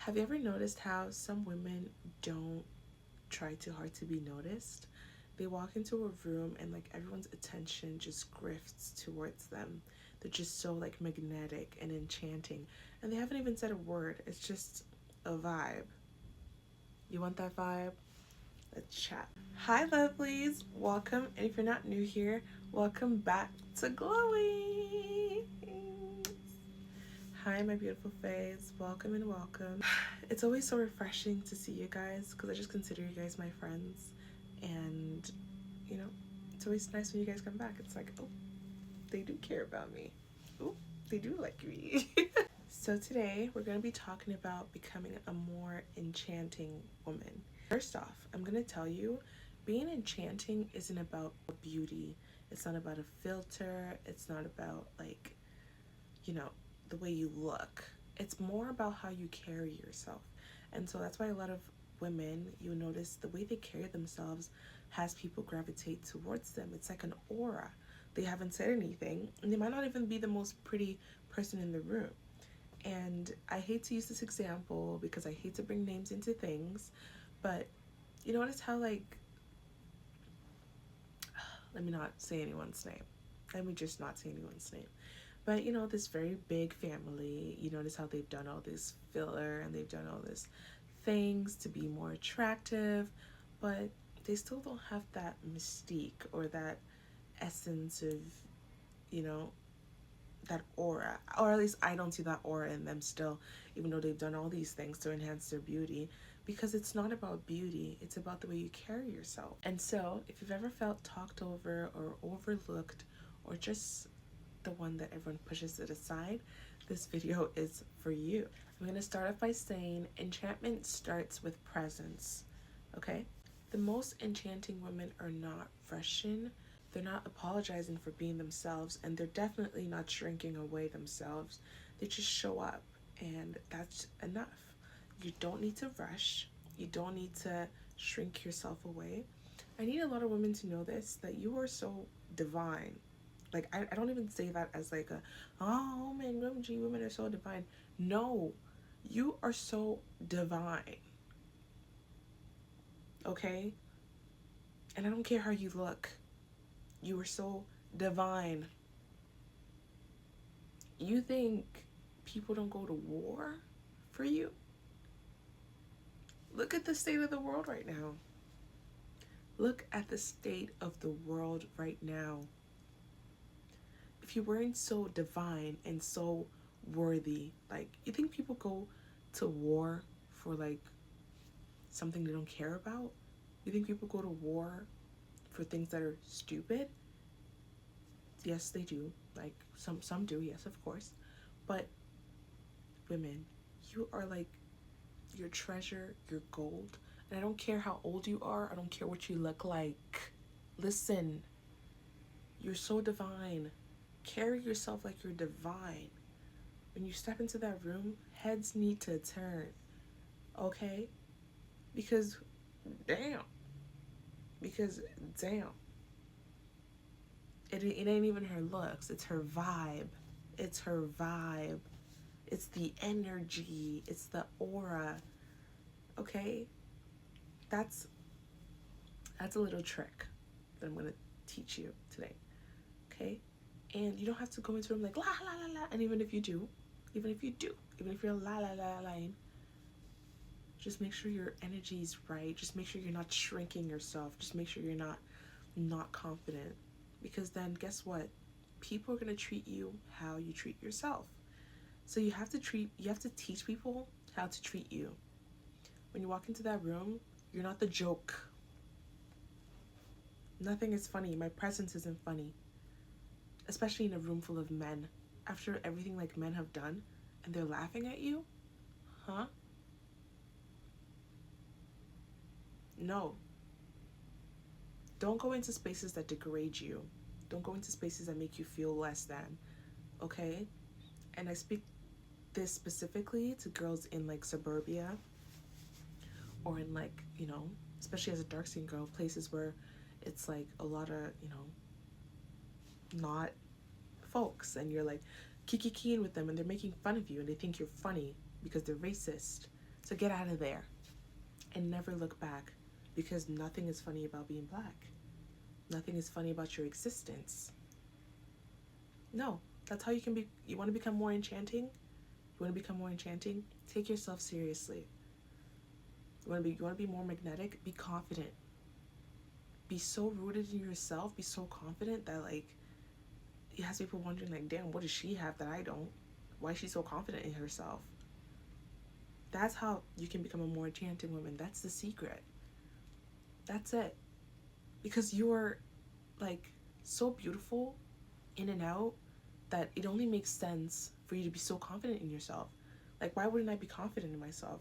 Have you ever noticed how some women don't try too hard to be noticed? They walk into a room and like everyone's attention just grifts towards them. They're just so like magnetic and enchanting. And they haven't even said a word. It's just a vibe. You want that vibe? Let's chat. Hi lovelies, welcome. And if you're not new here, welcome back to Glowy. Hi, my beautiful fays. Welcome and welcome. It's always so refreshing to see you guys because I just consider you guys my friends. And, you know, it's always nice when you guys come back. It's like, oh, they do care about me. Oh, they do like me. So today we're going to be talking about becoming a more enchanting woman. First off, I'm going to tell you being enchanting isn't about beauty. It's not about a filter. It's not about like, you know, the way you look. It's more about how you carry yourself. And so that's why a lot of women, you notice the way they carry themselves has people gravitate towards them. It's like an aura. They haven't said anything, and they might not even be the most pretty person in the room. And I hate to use this example because I hate to bring names into things, but you notice how, like, let me not say anyone's name. Let me just not say anyone's name. But you know, this very big family, you notice how they've done all this filler and they've done all this things to be more attractive, but they still don't have that mystique or that essence of, you know, that aura. Or at least I don't see that aura in them still, even though they've done all these things to enhance their beauty. Because it's not about beauty, it's about the way you carry yourself. And so, if you've ever felt talked over or overlooked or just the one that everyone pushes it aside, this video is for you. I'm going to start off by saying enchantment starts with presence, okay? The most enchanting women are not rushing, they're not apologizing for being themselves, and they're definitely not shrinking away themselves. They just show up, and that's enough. You don't need to rush, you don't need to shrink yourself away. I need a lot of women to know this, that you are so divine. Like, I don't even say that as like a, oh man, women are so divine. No, you are so divine. Okay? And I don't care how you look. You are so divine. You think people don't go to war for you? Look at the state of the world right now. Look at the state of the world right now. If you weren't so divine and so worthy, like, you think people go to war for like something they don't care about? You think people go to war for things that are stupid? Yes, they do. Like some do, yes, of course. But women, you are like your treasure, your gold. And I don't care how old you are, I don't care what you look like. Listen, you're so divine. Carry yourself like you're divine. When you step into that room, heads need to turn. Okay? Because damn. Because damn. It ain't even her looks, it's her vibe. It's her vibe. It's the energy. It's the aura. Okay? That's a little trick that I'm gonna teach you today. Okay? And you don't have to go into a room like la la la la. And even if you do, even if you're la la la line, just make sure your energy is right. Just make sure you're not shrinking yourself. Just make sure you're not confident. Because then guess what? People are gonna treat you how you treat yourself. So you have to teach people how to treat you. When you walk into that room, you're not the joke. Nothing is funny. My presence isn't funny. Especially in a room full of men. After everything like men have done and they're laughing at you? Huh? No. Don't go into spaces that degrade you. Don't go into spaces that make you feel less than. Okay? And I speak this specifically to girls in like suburbia or in like, you know, especially as a dark skinned girl, places where it's like a lot of, you know, not folks, and you're like kikiing with them and they're making fun of you and they think you're funny because they're racist. So get out of there and never look back, because nothing is funny about being black. Nothing is funny about your existence. No, that's how you can be. You want to become more enchanting? You want to become more enchanting? Take yourself seriously. You want to be more magnetic? Be confident. Be so rooted in yourself. Be so confident that like it has people wondering like, damn, what does she have that I don't? Why is she so confident in herself? That's how you can become a more enchanting woman. That's the secret. That's it. Because you're like so beautiful in and out that it only makes sense for you to be so confident in yourself. Like, why wouldn't I be confident in myself?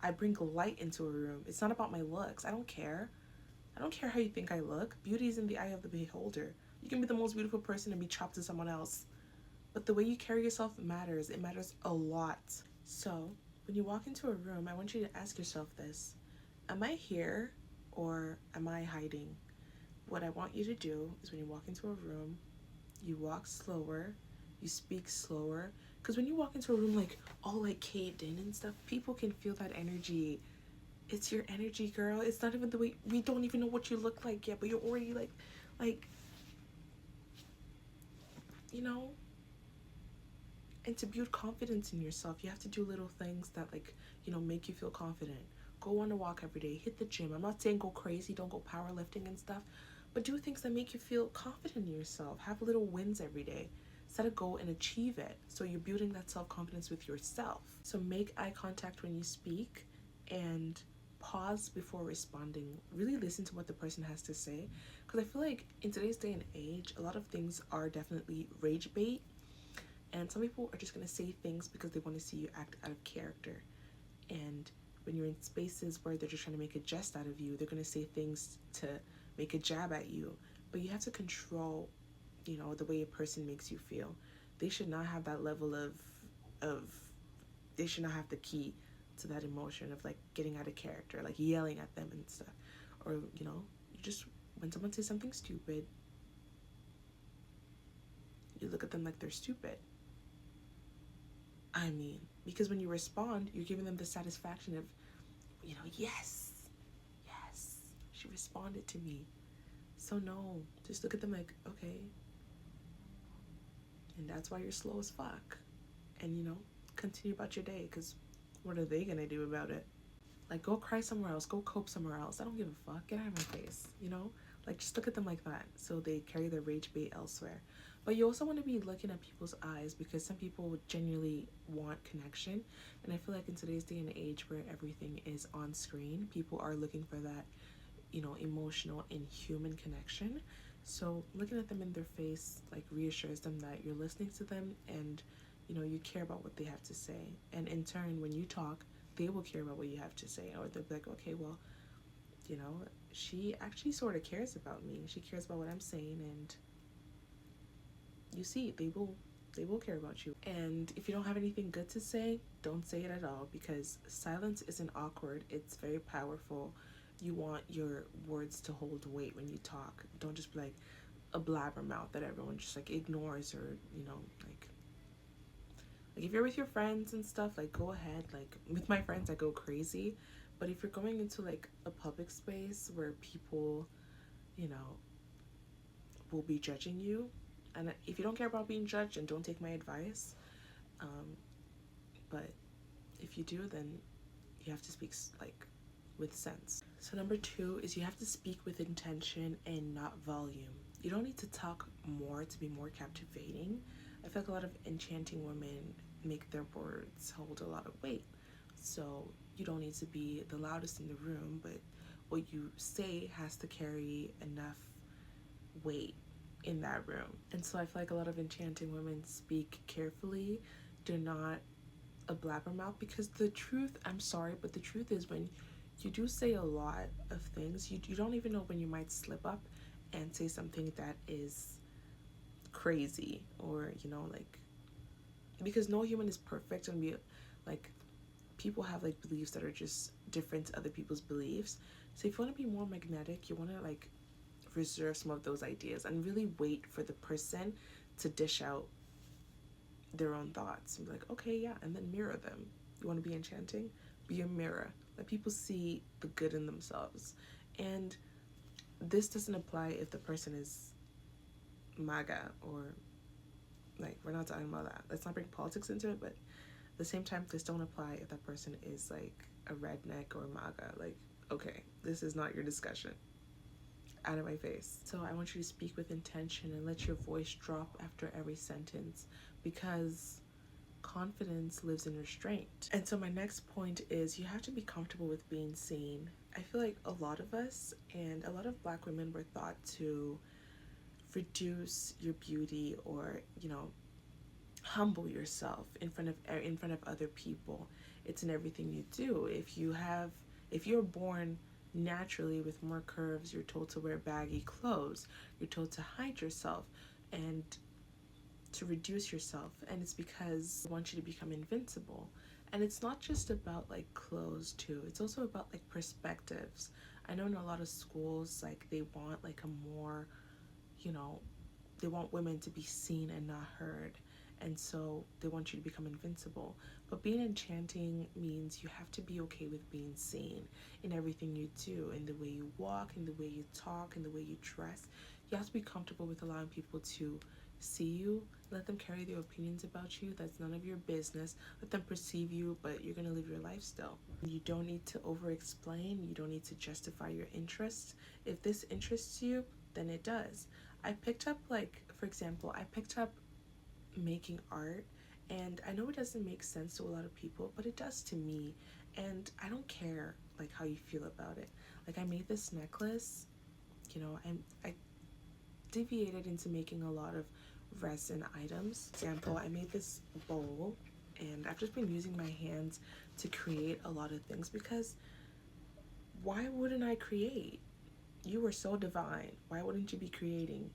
I bring light into a room. It's not about my looks. I don't care. I don't care how you think I look. Beauty is in the eye of the beholder. You can be the most beautiful person and be chopped to someone else. But the way you carry yourself matters. It matters a lot. So, when you walk into a room, I want you to ask yourself this: am I here or am I hiding? What I want you to do is when you walk into a room, you walk slower, you speak slower. Because when you walk into a room like all like caved in and stuff, people can feel that energy. It's your energy, girl. It's not even the way, we don't even know what you look like yet, but you're already like, you know. And to build confidence in yourself, you have to do little things that like, you know, make you feel confident. Go on a walk every day, hit the gym. I'm not saying go crazy, don't go powerlifting and stuff, but do things that make you feel confident in yourself. Have little wins every day. Set a goal and achieve it. So you're building that self-confidence with yourself. So make eye contact when you speak and pause before responding. Really listen to what the person has to say, because I feel like in today's day and age, a lot of things are definitely rage bait, and some people are just going to say things because they want to see you act out of character. And when you're in spaces where they're just trying to make a jest out of you, they're going to say things to make a jab at you. But you have to control, you know, the way a person makes you feel. They should not have that level of they should not have the key to that emotion of like getting out of character, like yelling at them and stuff. Or, you know, you just, when someone says something stupid, you look at them like they're stupid. I mean, because when you respond, you're giving them the satisfaction of, you know, yes, she responded to me. So no, just look at them like, okay. And that's why you're slow as fuck. And, you know, continue about your day, because what are they gonna do about it? Like, go cry somewhere else, go cope somewhere else. I don't give a fuck. Get out of my face, you know? Like, just look at them like that, so they carry their rage bait elsewhere. But you also want to be looking at people's eyes, because some people genuinely want connection. And I feel like in today's day and age where everything is on screen, people are looking for that, you know, emotional and human connection. So looking at them in their face, like, reassures them that you're listening to them and, you know, you care about what they have to say. And in turn, when you talk, they will care about what you have to say. Or they'll be like, okay, well, you know, she actually sort of cares about me. She cares about what I'm saying, and you see, they will care about you. And if you don't have anything good to say, don't say it at all, because silence isn't awkward. It's very powerful. You want your words to hold weight when you talk. Don't just be like a blabbermouth that everyone just like ignores, or, you know, like if you're with your friends and stuff, like, go ahead. Like, with my friends, I go crazy. But if you're going into like a public space where people, you know, will be judging you, and if you don't care about being judged, then don't take my advice. But if you do, then you have to speak like with sense. So number 2 is you have to speak with intention and not volume. You don't need to talk more to be more captivating. I feel like a lot of enchanting women make their words hold a lot of weight. So you don't need to be the loudest in the room, but what you say has to carry enough weight in that room. And so I feel like a lot of enchanting women speak carefully. They're not a blabbermouth, because the truth, I'm sorry, but the truth is, when you do say a lot of things, you don't even know when you might slip up and say something that is crazy, or, you know, like, because no human is perfect, and we, like, people have like beliefs that are just different to other people's beliefs. So if you want to be more magnetic, you want to like reserve some of those ideas and really wait for the person to dish out their own thoughts and be like, okay, yeah, and then mirror them. You want to be enchanting? Be a mirror. Let people see the good in themselves. And this doesn't apply if the person is MAGA or, like, we're not talking about that. Let's not bring politics into it, but at the same time, this don't apply if that person is like a redneck or MAGA. Like, okay, this is not your discussion. Out of my face. So I want you to speak with intention and let your voice drop after every sentence, because confidence lives in restraint. And so my next point is you have to be comfortable with being seen. I feel like a lot of us and a lot of Black women were thought to reduce your beauty or, humble yourself in front of other people. It's in everything you do. If you're born naturally with more curves, you're told to wear baggy clothes, you're told to hide yourself and to reduce yourself, and it's because they want you to become invincible. And it's not just about like clothes too, it's also about like perspectives. I know in a lot of schools, like, they want like a more, they want women to be seen and not heard, and so they want you to become invincible. But being enchanting means you have to be okay with being seen in everything you do, in the way you walk, in the way you talk, in the way you dress. You have to be comfortable with allowing people to see you. Let them carry their opinions about you. That's none of your business. Let them perceive you, but you're gonna live your life still. You don't need to over explain. You don't need to justify your interests. If this interests you, then it does. I picked up, like, for example, I picked up making art, and I know it doesn't make sense to a lot of people, but it does to me. And I don't care like how you feel about it. Like, I made this necklace, I deviated into making a lot of resin items. For example, I made this bowl, and I've just been using my hands to create a lot of things, because why wouldn't I create? You are so divine. Why wouldn't you be creating?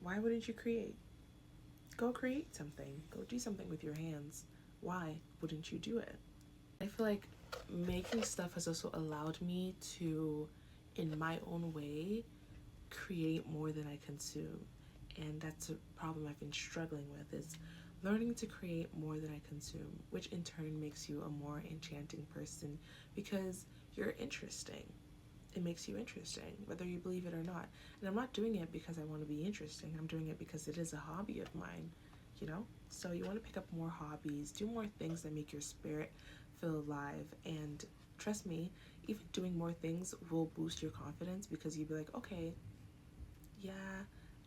Why wouldn't you create? Go create something. Go do something with your hands. Why wouldn't you do it? I feel like making stuff has also allowed me to, in my own way, create more than I consume. And that's a problem I've been struggling with, is learning to create more than I consume, which in turn makes you a more enchanting person, because you're interesting. It makes you interesting, whether you believe it or not. And I'm not doing it because I want to be interesting. I'm doing it because it is a hobby of mine, So you want to pick up more hobbies, do more things that make your spirit feel alive. And trust me, even doing more things will boost your confidence, because you'll be like, okay, yeah,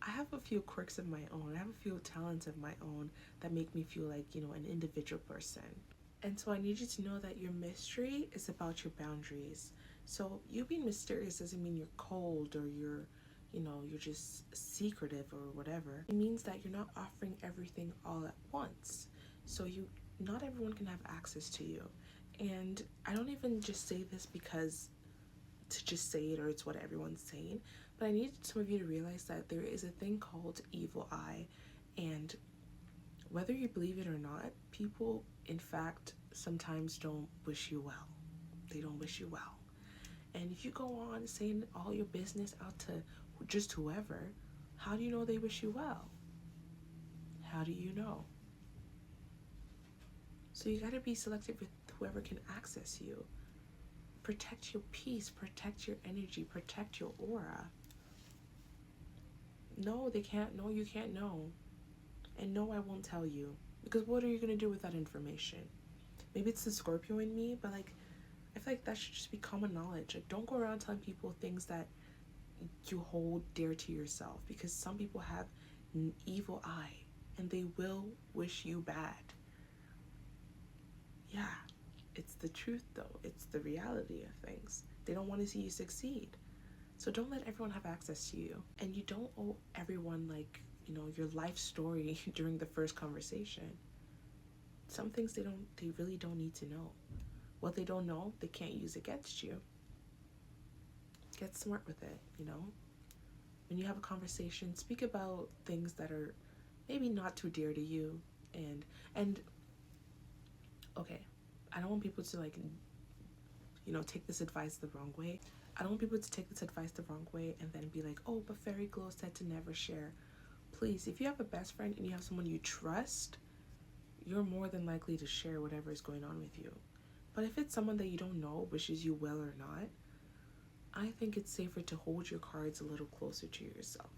I have a few quirks of my own. I have a few talents of my own that make me feel like, an individual person. And so I need you to know that your mystery is about your boundaries. So you being mysterious doesn't mean you're cold or you're just secretive or whatever. It means that you're not offering everything all at once. So not everyone can have access to you. And I don't even just say this because to just say it or it's what everyone's saying, but I need some of you to realize that there is a thing called evil eye. And whether you believe it or not, people, in fact, sometimes don't wish you well. They don't wish you well. And if you go on saying all your business out to just whoever, how do you know they wish you well? How do you know? So you gotta be selective with whoever can access you. Protect your peace, protect your energy, protect your aura. No, they can't. No, you can't know. And no, I won't tell you. Because what are you gonna do with that information? Maybe it's the Scorpio in me, but like, I feel like that should just be common knowledge. Like, don't go around telling people things that you hold dear to yourself, because some people have an evil eye and they will wish you bad. Yeah, it's the truth though. It's the reality of things. They don't want to see you succeed. So don't let everyone have access to you. And you don't owe everyone your life story during the first conversation. Some things they really don't need to know. What they don't know, they can't use against you. Get smart with it, When you have a conversation, speak about things that are maybe not too dear to you. And okay, I don't want people to take this advice the wrong way. I don't want people to take this advice the wrong way and then be like, oh, but Fairy Glow said to never share. Please, if you have a best friend and you have someone you trust, you're more than likely to share whatever is going on with you. But if it's someone that you don't know wishes you well or not, I think it's safer to hold your cards a little closer to yourself,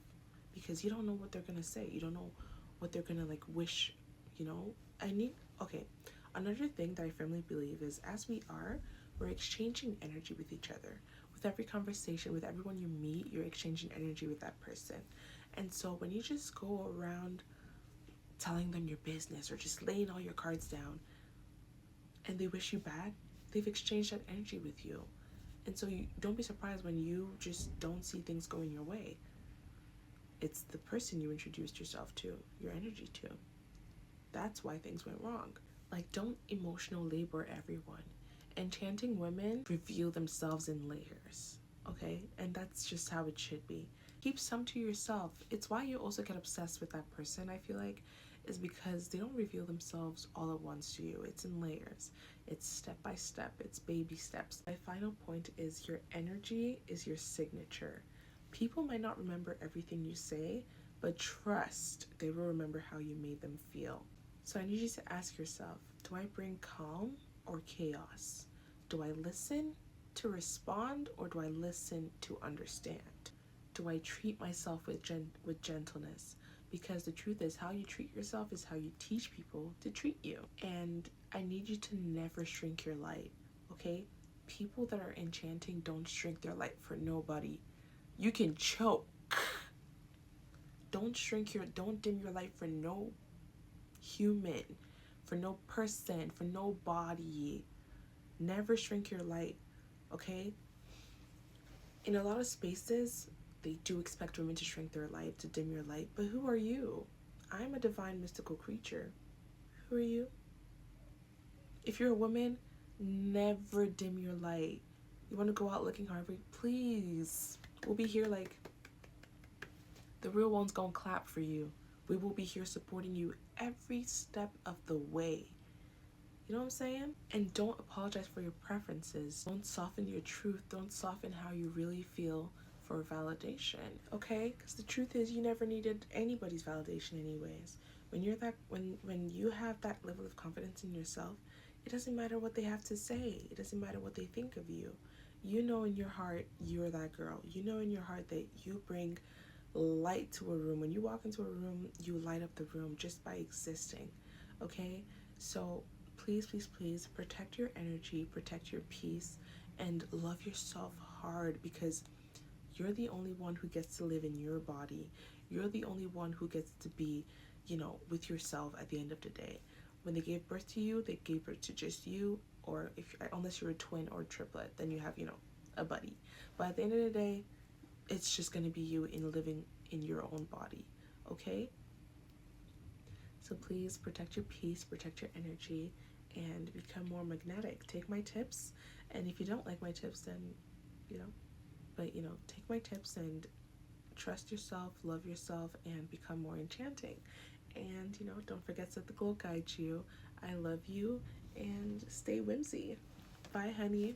because you don't know what they're gonna say. You don't know what they're gonna like wish, you know? Okay. Another thing that I firmly believe is, as we're exchanging energy with each other. With every conversation, with everyone you meet, you're exchanging energy with that person. And so when you just go around telling them your business or just laying all your cards down and they wish you bad, they've exchanged that energy with you. And so you don't be surprised when you just don't see things going your way. It's the person you introduced yourself to, your energy to. That's why things went wrong. Like, don't emotional labor everyone. Enchanting women reveal themselves in layers, okay? And that's just how it should be. Keep some to yourself. It's why you also get obsessed with that person, I feel like, is because they don't reveal themselves all at once to you. It's in layers. It's step by step. It's baby steps. My final point is, your energy is your signature. People might not remember everything you say, but trust they will remember how you made them feel. So I need you to ask yourself, do I bring calm or chaos? Do I listen to respond, or do I listen to understand? Do I treat myself with gentleness? Because the truth is, how you treat yourself is how you teach people to treat you. And I need you to never shrink your light, okay? People that are enchanting don't shrink their light for nobody. You can choke. Don't dim your light for no human, for no person, for no body. Never shrink your light, okay? In a lot of spaces, they do expect women to shrink their light, to dim your light, but who are you? I'm a divine mystical creature. Who are you? If you're a woman, never dim your light. You want to go out looking hard, please. We'll be here like the real one's gonna clap for you. We will be here supporting you every step of the way. You know what I'm saying? And don't apologize for your preferences. Don't soften your truth. Don't soften how you really feel for validation, okay? Because the truth is, you never needed anybody's validation anyways. When you have that level of confidence in yourself, it doesn't matter what they have to say. It doesn't matter what they think of you. You know in your heart you're that girl. You know in your heart that you bring light to a room. When you walk into a room, you light up the room just by existing, okay? So please, please, please protect your energy, protect your peace, and love yourself hard, because you're the only one who gets to live in your body. You're the only one who gets to be, with yourself at the end of the day. When they gave birth to you, they gave birth to just you, or unless you're a twin or a triplet, then you have, a buddy. But at the end of the day, it's just going to be you living in your own body, okay? So please protect your peace, protect your energy, and become more magnetic. Take my tips, and if you don't like my tips, then, take my tips and trust yourself, love yourself, and become more enchanting. And, don't forget to let the glow guide you. I love you, and stay whimsy. Bye, honey.